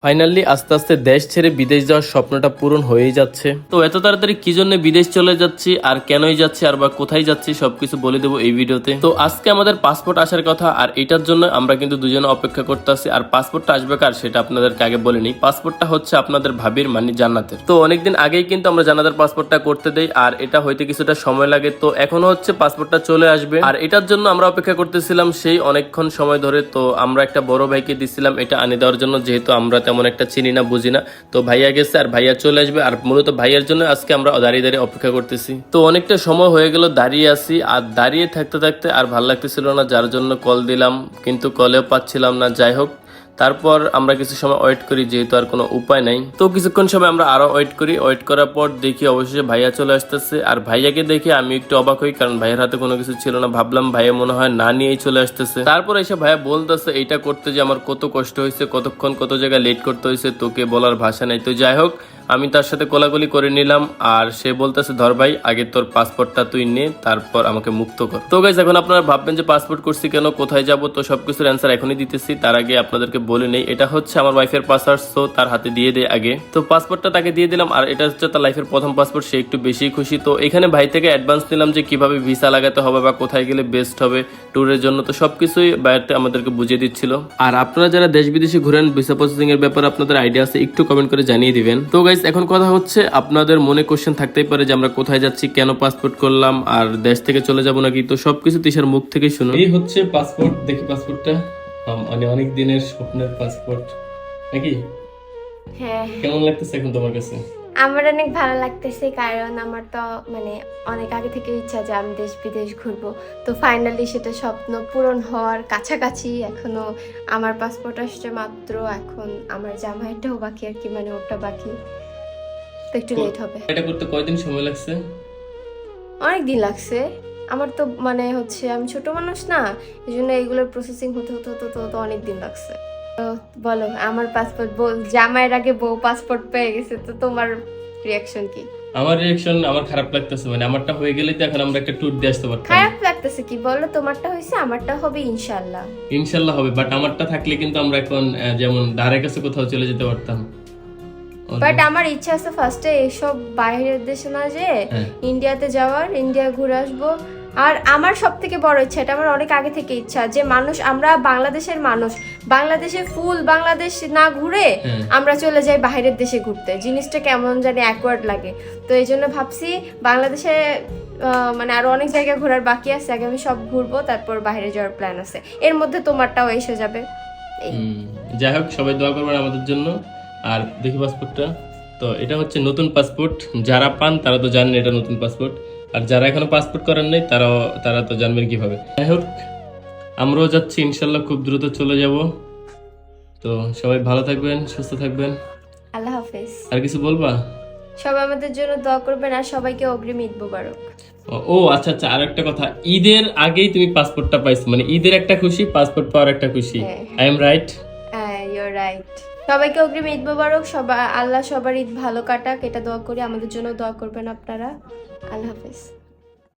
Finally আস্তে আস্তে দেশ ছেড়ে বিদেশ যাওয়ার স্বপ্নটা পূরণ হয়েই যাচ্ছে। তো এত তাড়াতাড়ি কি জন্য বিদেশ চলে যাচ্ছি আর কেনই যাচ্ছি আর বা কোথায় যাচ্ছি সবকিছু বলে দেবো এই ভিডিওতে। তো আজকে আমাদের পাসপোর্ট আসার কথা, আর এটার জন্য আমরা কিন্তু দুজনে অপেক্ষা করতে আছি। আর পাসপোর্টটা আসবে কার সেটা আপনাদেরকে আগে বলে নিই। পাসপোর্টটা হচ্ছে আপনাদের ভাবির মানে জান্নাতের। তো অনেকদিন আগেই কিন্তু আমরা জান্নাতের পাসপোর্টটা করতে দেই, আর এটা হইতে কিছুটা সময় লাগে। তো এখনো হচ্ছে পাসপোর্টটা চলে আসবে, আর এটার জন্য আমরা অপেক্ষা করতেছিলাম সেই অনেকক্ষণ সময় ধরে। তো আমরা একটা বড় ভাইকে দিছিলাম এটা আনি দেওয়ার জন্য, যেহেতু আমরা তেমন একটা চিনি না বুঝি না। তো ভাইয়া গেছে আর ভাইয়া চলে আসবে, আর মূলত ভাইয়ার জন্য আজকে আমরা দাঁড়িয়ে দাঁড়িয়ে অপেক্ষা করতেছি। তো অনেকটা সময় হয়ে গেল দাঁড়িয়ে আছি, আর দাঁড়িয়ে থাকতে থাকতে আর ভাল লাগতেছিল না, যার জন্য কল দিলাম, কিন্তু কলেও পাচ্ছিলাম না। যাই হোক, তারপর আমরা কিছু সময় ওয়েট করি, যেহেতু আর কোনো উপায় নাই। তো কিছুক্ষণ সময় আমরা আরো ওয়েট করি। ওয়েট করার পর দেখি অবশেষে ভাইয়া চলে আসতেছে, আর ভাইয়াকে দেখে আমি একটু অবাক হই, কারণ ভাইয়ের হাতে কোনো কিছু ছিল না। ভাবলাম ভাইয়া মনে হয় না নিয়েই চলে আসতেছে। তারপর এসে ভাইয়া বলতেছে এইটা করতে যে আমার কত কষ্ট হয়েছে, কতক্ষণ কত জায়গায় লেট করতে হয়েছে, তোকে বলার ভাষা নাই। তো যাই হোক, আমি তার সাথে কোলাকুলি করে নিলাম, আর সে বলতেছে ধর ভাই আগে তোর পাসপোর্টটা তুই নে, তারপর আমাকে মুক্ত কর। তো গাইস, এখন আপনারা ভাববেন যে পাসপোর্ট করছি কেন, কোথায় যাব, তো সবকিছুর অ্যান্সার এখনই দিতেছি। তার আগে আপনাদেরকে বলে নেই, এটা হচ্ছে আমার ওয়াইফের পাসপোর্ট, তো তার হাতে দিয়ে দেয় আগে। তো পাসপোর্টটা তাকে দিয়ে দিলাম, আর এটা হচ্ছে তার লাইফের প্রথম পাসপোর্ট, সে একটু বেশি খুশি। তো এখানে ভাই থেকে অ্যাডভান্স নিলাম যে কিভাবে ভিসা লাগাতে হবে বা কোথায় গেলে বেস্ট হবে ট্যুরের জন্য। তো সবকিছুই বাইরে আমাদেরকে বুঝিয়ে দিচ্ছিল। আর আপনারা যারা দেশ বিদেশে ঘুরেন, ভিসা প্রসেসিং এর ব্যাপারে আপনাদের আইডিয়া আছে, একটু কমেন্ট করে জানিয়ে দিবেন। তো গাইস, এখন কথা হচ্ছে আপনাদের মনে কোশ্চেন থাকতেই পারে যে আমরা কোথায় যাচ্ছি, কেন পাসপোর্ট করলাম, আর দেশ থেকে চলে যাব নাকি। তো সবকিছু তিশার মুখ থেকে শুনুন। এই হচ্ছে পাসপোর্ট, দেখি পাসপোর্টটা, মানে অনেক দিনের স্বপ্নের পাসপোর্ট নাকি? হ্যাঁ, কেমন লাগতেছে এখন তোমার কাছে? আমার অনেক ভালো লাগতেছে, কারণ আমার তো মানে অনেক আগে থেকে ইচ্ছা যে আমি দেশ বিদেশ ঘুরবো। তো ফাইনালি সেটা স্বপ্ন পূরণ হওয়ার কাছাকাছি। এখনো আমার পাসপোর্ট আসছে মাত্র, এখন আমার জামাইটাও বাকি আর কি, মানে ওটা বাকি, তো একটু লেট হবে। এটা করতে কয়দিন সময় লাগছে? অনেক দিন লাগছে। আমার তো মানে হচ্ছে আমি ছোট মানুষ না, এই জন্য এইগুলোর প্রসেসিং হতে হতে হতে তো অনেক দিন লাগছে। তো বলো, আমার পাসপোর্ট জামাইয়ের আগে বউ পাসপোর্ট পেয়ে গেছে, তো তোমার রিয়াকশন কি? আমার রিয়াকশন, আমার খারাপ লাগতেছে। মানে আমারটা হয়ে গেলে তো এখন আমরা একটা ট্যুর দিয়ে আসতে পারতাম। খারাপ লাগতেছে কি বলো? তোমারটা হয়েছে, আমারটা হবে ইনশাল্লাহ। ইনশাল্লাহ হবে, বাট আমারটা থাকলে কিন্তু আমরা এখন যেমন ধারে কাছে কোথাও চলে যেতে পারতাম। বাট আমার ইচ্ছা আছে ফার্স্টে এইসব বাইরের দেশে না যে ইন্ডিয়াতে যাওয়ার, ইন্ডিয়া ঘুরে আসবো। আর আমার সব থেকে বড় ইচ্ছা, এটা আমার অনেক আগে থেকে ইচ্ছা, যে মানুষ আমরা বাংলাদেশের মানুষ, বাংলাদেশে ফুল বাংলাদেশ না ঘুরে আমরা চলে যাই বাইরের দেশে ঘুরতে, জিনিসটা কেমন জানি অ্যাকওয়ার্ড লাগে। তো এই জন্য ভাবছি বাংলাদেশে মানে আরো অনেক জায়গা ঘোরার বাকি আছে, আগে আমি সব ঘুরবো, তারপর বাইরে যাওয়ার প্ল্যান আছে। এর মধ্যে তোমারটাও এসে যাবে। যাই হোক, সবাই দোয়া করবেন আমাদের জন্য। আর দেখি পাসপোর্টটা, তো এটা হচ্ছে নতুন পাসপোর্ট। যারা পান তারা তো জানেন এটা নতুন পাসপোর্ট, আর যারা এখনো পাসপোর্ট করেন নাই তারা তো জানবেন কিভাবে। যাই হোক, আমরাও যাচ্ছি, ইনশাল্লাহ খুব দ্রুত চলে যাব। তো সবাই ভালো থাকবেন, সুস্থ থাকবেন। আল্লাহ হাফেজ। আর কিছু বলবা? সবাই আমাদের জন্য দোয়া করবেন, আর সবাইকে অগ্রিম ঈদ মোবারক। ও আচ্ছা আচ্ছা, আর একটা কথা, ঈদের আগেই তুমি পাসপোর্টটা পাইছো, মানে ঈদের একটা খুশি, পাসপোর্ট পাওয়ার একটা খুশি। I am right? হ্যাঁ, ইউ আর রাইট। সবাইকে অগ্রিম ঈদ মোবারক। আল্লাহ সবার ঈদ ভালো কাটাক, এটা দোয়া করি। আমাদের জন্য দোয়া করবেন আপনারা। আল্লাহ হাফেজ।